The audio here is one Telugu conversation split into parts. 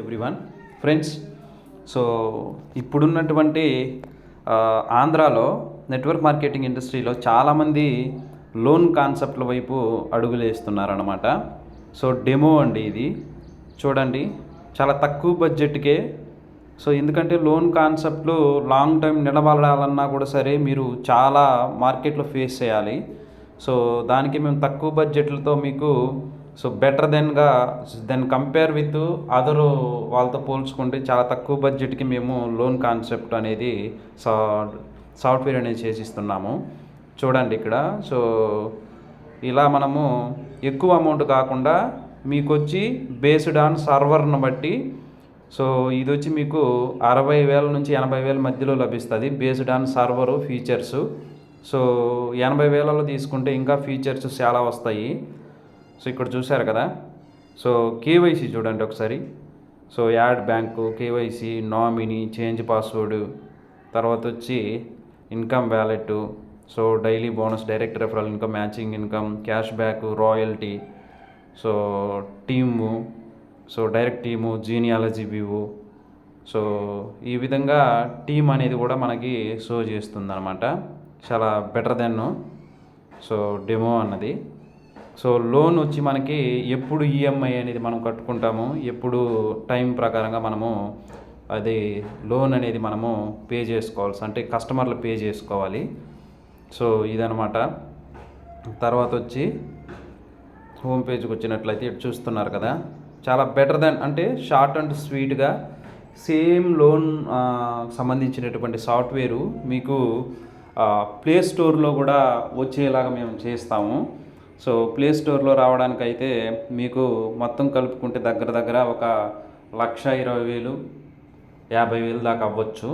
ఎవ్రీవన్ ఫ్రెండ్స్, సో ఇప్పుడున్నటువంటి ఆంధ్రాలో నెట్వర్క్ మార్కెటింగ్ ఇండస్ట్రీలో చాలామంది లోన్ కాన్సెప్ట్ల వైపు అడుగులు వేస్తున్నారనమాట. సో డెమో అండి ఇది, చూడండి చాలా తక్కువ బడ్జెట్కే. సో ఎందుకంటే లోన్ కాన్సెప్ట్లు లాంగ్ టైం నిలబడాలన్నా కూడా సరే మీరు చాలా మార్కెట్లో ఫేస్ చేయాలి. సో దానికి మేము తక్కువ బడ్జెట్లతో మీకు బెటర్ దెన్ కంపేర్ విత్ అదరు వాళ్ళతో పోల్చుకుంటే చాలా తక్కువ బడ్జెట్కి మేము లోన్ కాన్సెప్ట్ అనేది సాఫ్ట్వేర్ అనేది చేసిస్తున్నాము. చూడండి ఇక్కడ. సో ఇలా మనము ఎక్కువ అమౌంట్ కాకుండా మీకు వచ్చి బేస్డ్ ఆన్ సర్వర్ను బట్టి, సో ఇది వచ్చి మీకు 60,000 నుంచి 80,000 మధ్యలో లభిస్తుంది based on server features. So 80,000లో తీసుకుంటే ఇంకా ఫీచర్స్ చాలా వస్తాయి. సో ఇక్కడ చూశారు కదా. సో కేవైసీ చూడండి ఒకసారి. So add bank, KYC, nominee, change password, తర్వాత వచ్చి income wallet, so daily bonus, direct referral income, matching income, cash back, royalty, so team, so direct team, genealogy view. So ఈ విధంగా టీమ్ అనేది కూడా మనకి షో చేస్తుంది అనమాట. చాలా బెటర్ దెన్ సో డెమో అన్నది. సో లోన్ వచ్చి మనకి ఎప్పుడు ఈఎంఐ అనేది మనం కట్టుకుంటాము, ఎప్పుడు టైం ప్రకారంగా మనము అది లోన్ అనేది మనము పే చేసుకోవాల్సి, అంటే కస్టమర్లు పే చేసుకోవాలి. సో ఇదనమాట. తర్వాత వచ్చి హోమ్ పేజ్కి వచ్చినట్లయితే ఇటు చూస్తున్నారు కదా. చాలా బెటర్ దెన్, అంటే షార్ట్ అండ్ స్వీట్గా సేమ్ లోన్ సంబంధించినటువంటి సాఫ్ట్వేరు మీకు ప్లే స్టోర్లో కూడా వచ్చేలాగా మేము చేస్తాము. సో ప్లే స్టోర్లో రావడానికైతే మీకు మొత్తం కలుపుకుంటే దగ్గర ఒక 1,20,000, 50,000 దాకా అవ్వచ్చు.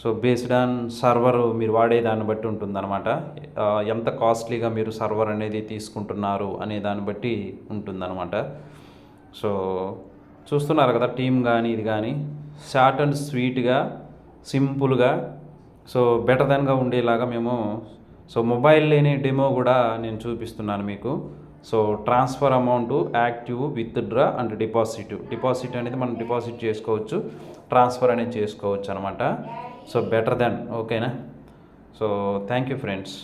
సో బేస్డ్ ఆన్ సర్వర్ మీరు వాడే దాన్ని బట్టి ఉంటుందన్నమాట. ఎంత కాస్ట్లీగా మీరు సర్వర్ అనేది తీసుకుంటున్నారు అనే దాన్ని బట్టి ఉంటుందన్నమాట. సో చూస్తున్నారు కదా, టీమ్ కానీ ఇది కానీ షార్ట్ అండ్ స్వీట్గా, సింపుల్గా, సో బెటర్ దెన్గా ఉండేలాగా మేము మొబైల్ లేని డెమో కూడా నేను చూపిస్తున్నాను మీకు. So transfer amount, active, withdraw and deposit అనేది మనం డిపాజిట్ చేసుకోవచ్చు, ట్రాన్స్ఫర్ అనేది చేసుకోవచ్చు అనమాట. సో బెటర్ దెన్, ఓకేనా. So thank you friends.